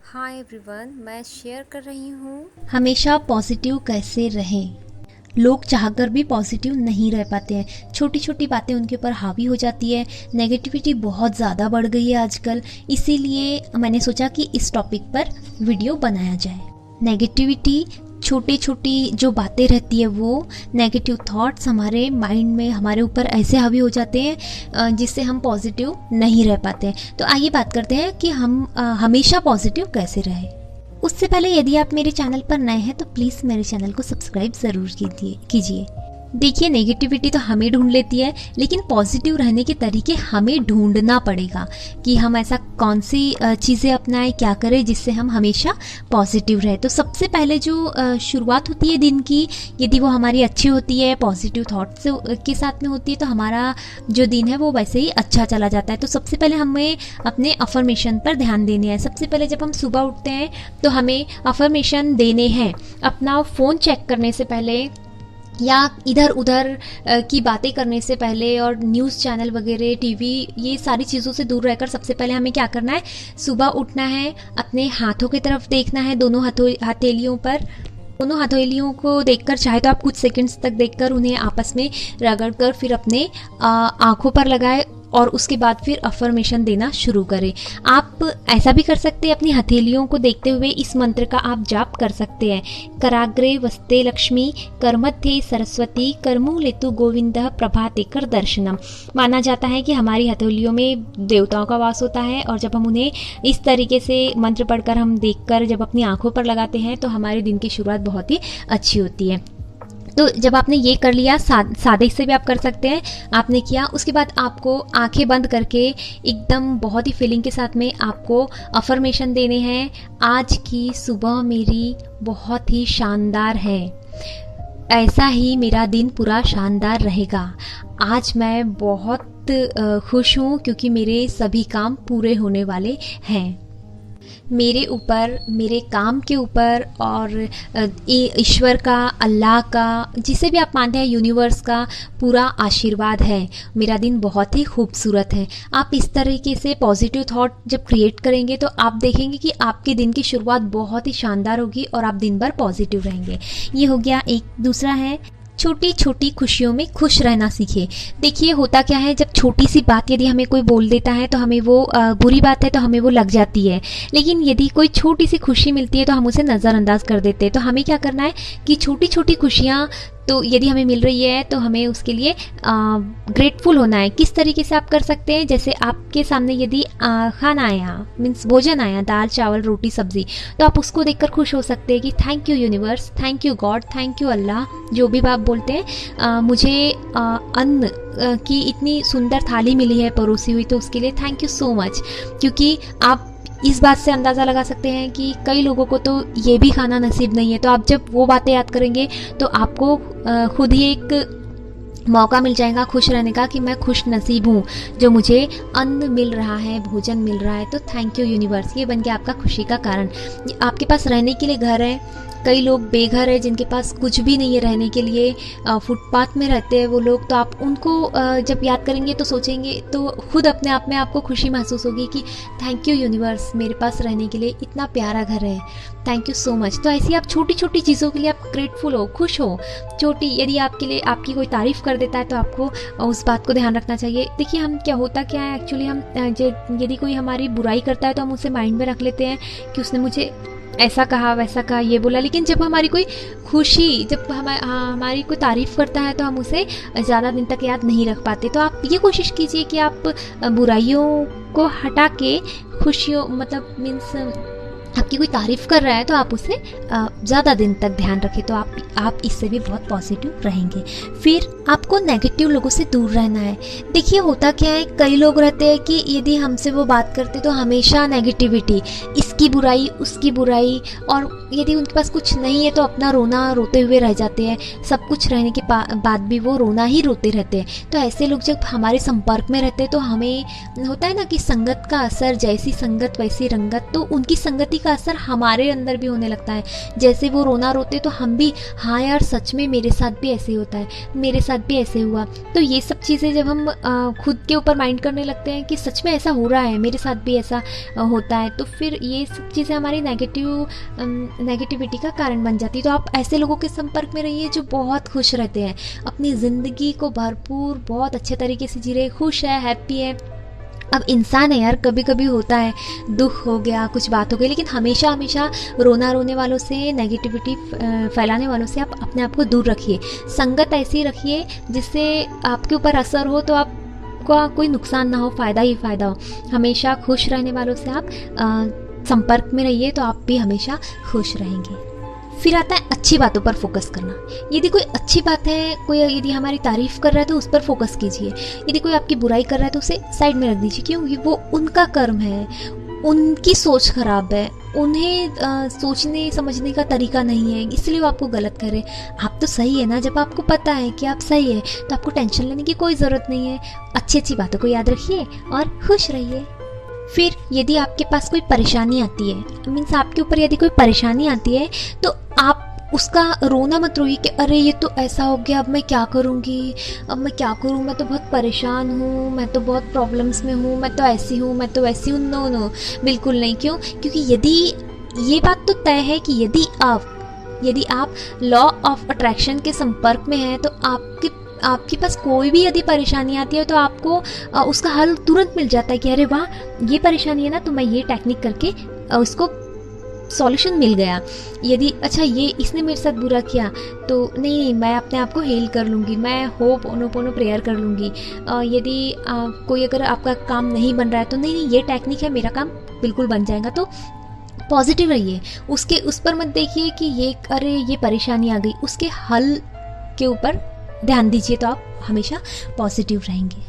Hi everyone, मैं share कर रही हूँ। हमेशा पॉजिटिव कैसे रहें। लोग चाहकर भी पॉजिटिव नहीं रह पाते हैं। छोटी छोटी बातें उनके ऊपर हावी हो जाती है। नेगेटिविटी बहुत ज़्यादा बढ़ गई है आजकल। इसीलिए मैंने सोचा कि इस टॉपिक पर वीडियो बनाया जाए। नेगेटिविटी, छोटी छोटी जो बातें रहती है वो नेगेटिव थॉट्स हमारे माइंड में हमारे ऊपर ऐसे हावी हो जाते हैं जिससे हम पॉजिटिव नहीं रह पाते हैं। तो आइए बात करते हैं कि हम हमेशा पॉजिटिव कैसे रहें। उससे पहले यदि आप मेरे चैनल पर नए हैं तो प्लीज़ मेरे चैनल को सब्सक्राइब ज़रूर कीजिए। देखिए, नेगेटिविटी तो हमें ढूंढ लेती है, लेकिन पॉजिटिव रहने के तरीके हमें ढूंढना पड़ेगा कि हम ऐसा कौन सी चीज़ें अपनाएं, क्या करें जिससे हम हमेशा पॉजिटिव रहे। तो सबसे पहले जो शुरुआत होती है दिन की, यदि वो हमारी अच्छी होती है, पॉजिटिव थॉट्स के साथ में होती है, तो हमारा जो दिन है वो वैसे ही अच्छा चला जाता है। तो सबसे पहले हमें अपने अफर्मेशन पर ध्यान देने हैं। सबसे पहले जब हम सुबह उठते हैं तो हमें अफर्मेशन देने हैं। अपना फ़ोन चेक करने से पहले या इधर उधर की बातें करने से पहले और न्यूज़ चैनल वगैरह, टीवी, ये सारी चीज़ों से दूर रहकर सबसे पहले हमें क्या करना है, सुबह उठना है, अपने हाथों की तरफ देखना है, दोनों हथेलियों पर। दोनों हथेलियों को देखकर चाहे तो आप कुछ सेकंड्स तक देखकर उन्हें आपस में रगड़कर फिर अपने आँखों पर लगाए और उसके बाद फिर अफर्मेशन देना शुरू करें। आप ऐसा भी कर सकते हैं, अपनी हथेलियों को देखते हुए इस मंत्र का आप जाप कर सकते हैं। कराग्रे वस्ते लक्ष्मी, करमध्ये सरस्वती, करमूलेतु गोविंदः प्रभाते कर दर्शनम। माना जाता है कि हमारी हथेलियों में देवताओं का वास होता है और जब हम उन्हें इस तरीके से मंत्र पढ़कर हम देखकर जब अपनी आंखों पर लगाते हैं तो हमारे दिन की शुरुआत बहुत ही अच्छी होती है। तो जब आपने ये कर लिया, सादे से भी आप कर सकते हैं, आपने किया, उसके बाद आपको आंखें बंद करके एकदम बहुत ही फीलिंग के साथ में आपको अफर्मेशन देने हैं। आज की सुबह मेरी बहुत ही शानदार है, ऐसा ही मेरा दिन पूरा शानदार रहेगा। आज मैं बहुत खुश हूँ क्योंकि मेरे सभी काम पूरे होने वाले हैं। मेरे ऊपर, मेरे काम के ऊपर और ईश्वर का, अल्लाह का, जिसे भी आप मानते हैं, यूनिवर्स का पूरा आशीर्वाद है। मेरा दिन बहुत ही खूबसूरत है। आप इस तरीके से पॉजिटिव थॉट जब क्रिएट करेंगे तो आप देखेंगे कि आपके दिन की शुरुआत बहुत ही शानदार होगी और आप दिन भर पॉजिटिव रहेंगे। ये हो गया एक। दूसरा है, छोटी छोटी खुशियों में खुश रहना सीखिए। देखिए, होता क्या है, जब छोटी सी बात यदि हमें कोई बोल देता है तो हमें वो बुरी बात है तो हमें वो लग जाती है, लेकिन यदि कोई छोटी सी खुशी मिलती है तो हम उसे नज़रअंदाज कर देते हैं। तो हमें क्या करना है कि छोटी छोटी खुशियाँ तो यदि हमें मिल रही है तो हमें उसके लिए ग्रेटफुल होना है। किस तरीके से आप कर सकते हैं, जैसे आपके सामने यदि खाना आया, मीन्स भोजन आया, दाल चावल रोटी सब्जी, तो आप उसको देखकर खुश हो सकते हैं कि thank you universe, thank you God, thank you Allah, जो भी आप बोलते हैं, मुझे अन्न की इतनी सुंदर थाली मिली है परोसी हुई, तो उसके लिए थैंक यू सो मच। क्योंकि आप इस बात से अंदाज़ा लगा सकते हैं कि कई लोगों को तो ये भी खाना नसीब नहीं है। तो आप जब वो बातें याद करेंगे तो आपको खुद ही एक मौका मिल जाएगा खुश रहने का कि मैं खुश नसीब हूँ जो मुझे अन्न मिल रहा है, भोजन मिल रहा है। तो थैंक यू यूनिवर्स। ये बन गया आपका खुशी का कारण। आपके पास रहने के लिए घर है, कई लोग बेघर है जिनके पास कुछ भी नहीं है रहने के लिए, फुटपाथ में रहते हैं वो लोग। तो आप उनको जब याद करेंगे तो सोचेंगे तो खुद अपने आप में आपको खुशी महसूस होगी कि थैंक यू यूनिवर्स, मेरे पास रहने के लिए इतना प्यारा घर है, थैंक यू सो मच। तो ऐसी आप छोटी छोटी चीज़ों के लिए आप ग्रेटफुल हो, खुश हो। छोटी, यदि आपके लिए आपकी कोई तारीफ़ कर देता है तो आपको उस बात को ध्यान रखना चाहिए। देखिए, हम क्या होता क्या है एक्चुअली, हम यदि कोई हमारी बुराई करता है तो हम उसे माइंड में रख लेते हैं कि उसने मुझे ऐसा कहा, वैसा कहा, ये बोला। लेकिन जब हमारी कोई खुशी, जब हमारी कोई तारीफ़ करता है तो हम उसे ज़्यादा दिन तक याद नहीं रख पाते। तो आप ये कोशिश कीजिए कि आप बुराइयों को हटा के खुशियों, मतलब मीन्स आपकी कोई तारीफ़ कर रहा है तो आप उसे ज़्यादा दिन तक ध्यान रखें, तो आप इससे भी बहुत पॉजिटिव रहेंगे। फिर आपको नेगेटिव लोगों से दूर रहना है। देखिए, होता क्या है, कई लोग रहते हैं कि यदि हमसे वो बात करते तो हमेशा नेगेटिविटी, इसकी बुराई, उसकी बुराई, और यदि उनके पास कुछ नहीं है तो अपना रोना रोते हुए रह जाते हैं। सब कुछ रहने के बाद भी वो रोना ही रोते रहते हैं। तो ऐसे लोग जब हमारे संपर्क में रहते हैं तो हमें होता है ना कि संगत का असर, जैसी संगत वैसी रंगत। तो उनकी संगति उसका असर हमारे अंदर भी होने लगता है। जैसे वो रोना रोते तो हम भी, हाँ यार सच में मेरे साथ भी ऐसे होता है, मेरे साथ भी ऐसे हुआ। तो ये सब चीज़ें जब हम खुद के ऊपर माइंड करने लगते हैं कि सच में ऐसा हो रहा है, मेरे साथ भी ऐसा होता है, तो फिर ये सब चीज़ें हमारी नेगेटिविटी का कारण बन जाती है। तो आप ऐसे लोगों के संपर्क में रहिए जो बहुत खुश रहते हैं, अपनी ज़िंदगी को भरपूर बहुत अच्छे तरीके से जी रहे, खुश है, हैप्पी है। अब इंसान है यार, कभी कभी होता है, दुख हो गया, कुछ बात हो गई, लेकिन हमेशा हमेशा रोने वालों से, नेगेटिविटी फैलाने वालों से आप अपने आप को दूर रखिए। संगत ऐसी रखिए जिससे आपके ऊपर असर हो तो आपका कोई नुकसान ना हो, फ़ायदा ही फ़ायदा हो। हमेशा खुश रहने वालों से आप संपर्क में रहिए तो आप भी हमेशा खुश रहेंगे। फिर आता है अच्छी बातों पर फोकस करना। यदि कोई अच्छी बात है, कोई यदि हमारी तारीफ़ कर रहा है तो उस पर फोकस कीजिए। यदि कोई आपकी बुराई कर रहा है तो उसे साइड में रख दीजिए, क्योंकि वो उनका कर्म है, उनकी सोच खराब है, उन्हें सोचने समझने का तरीका नहीं है, इसलिए वो आपको गलत करे। आप तो सही है ना, जब आपको पता है कि आप सही है तो आपको टेंशन लेने की कोई ज़रूरत नहीं है। अच्छी अच्छी बातों को याद रखिए और खुश रहिए। फिर यदि आपके पास कोई परेशानी आती है, मीन्स आपके ऊपर यदि कोई परेशानी आती है, तो आप उसका रोना मत रोइए कि अरे ये तो ऐसा हो गया, अब मैं क्या करूँगी, अब मैं क्या करूँ, मैं तो बहुत परेशान हूँ, मैं तो बहुत प्रॉब्लम्स में हूँ, मैं तो ऐसी हूँ, मैं तो वैसी हूँ। नो नो, बिल्कुल नहीं। क्यों? क्योंकि यदि ये बात तो तय है कि यदि आप लॉ ऑफ अट्रैक्शन के संपर्क में हैं तो आपके पास कोई भी यदि परेशानी आती है तो आपको उसका हल तुरंत मिल जाता है कि अरे वाह, ये परेशानी है ना, तो मैं ये टेक्निक करके उसको सॉल्यूशन मिल गया। यदि अच्छा ये इसने मेरे साथ बुरा किया तो नहीं, मैं अपने आप को हील कर लूँगी, मैं होपोनोपोनो प्रेयर कर लूँगी। यदि कोई अगर आपका काम नहीं बन रहा है तो नहीं ये टेक्निक है, मेरा काम बिल्कुल बन जाएगा। तो पॉजिटिव रहिए, उस पर मत देखिए कि ये परेशानी आ गई, उसके हल के ऊपर ध्यान दीजिए तो आप हमेशा पॉजिटिव रहेंगे।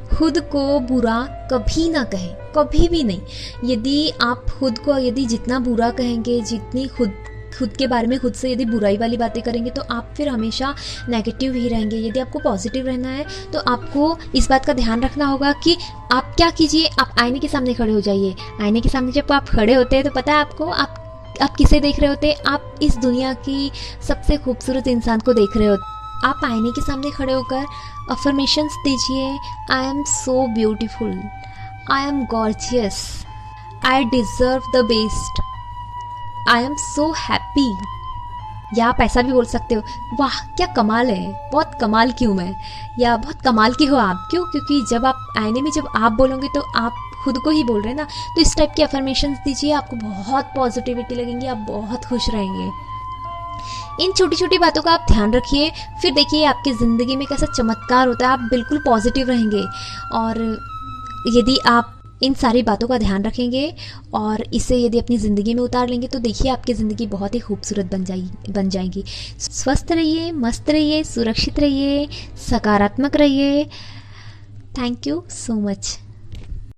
खुद को बुरा कभी ना कहें, कभी भी नहीं। यदि आप खुद को जितना बुरा कहेंगे, जितनी खुद के बारे में खुद से यदि बुराई वाली बातें करेंगे तो आप फिर हमेशा नेगेटिव ही रहेंगे। यदि आपको पॉजिटिव रहना है तो आपको इस बात का ध्यान रखना होगा कि आप क्या कीजिए, आप आईने के सामने खड़े हो जाइए। आईने के सामने जब आप खड़े होते हैं तो पता है आपको आप किसे देख रहे होते हैं? आप इस दुनिया की सबसे खूबसूरत इंसान को देख रहे होते। आप आईने के सामने खड़े होकर अफर्मेशंस दीजिए, I am so beautiful, I am gorgeous, I deserve the best, I am so happy. या आप ऐसा भी बोल सकते हो, वाह क्या कमाल है, बहुत कमाल की हूँ मैं, या बहुत कमाल की हो आप। क्यों? क्योंकि जब आप आईने में जब आप बोलोगे तो आप खुद को ही बोल रहे हैं ना। तो इस टाइप की अफर्मेशंस दीजिए, आपको बहुत पॉजिटिविटी लगेंगी, आप बहुत खुश रहेंगे। इन छोटी छोटी बातों का आप ध्यान रखिए, फिर देखिए आपकी ज़िंदगी में कैसा चमत्कार होता है, आप बिल्कुल पॉजिटिव रहेंगे। और यदि आप इन सारी बातों का ध्यान रखेंगे और इसे यदि अपनी ज़िंदगी में उतार लेंगे तो देखिए आपकी ज़िंदगी बहुत ही खूबसूरत बन जाएगी। स्वस्थ रहिए, मस्त रहिए, सुरक्षित रहिए, सकारात्मक रहिए। Thank you so much.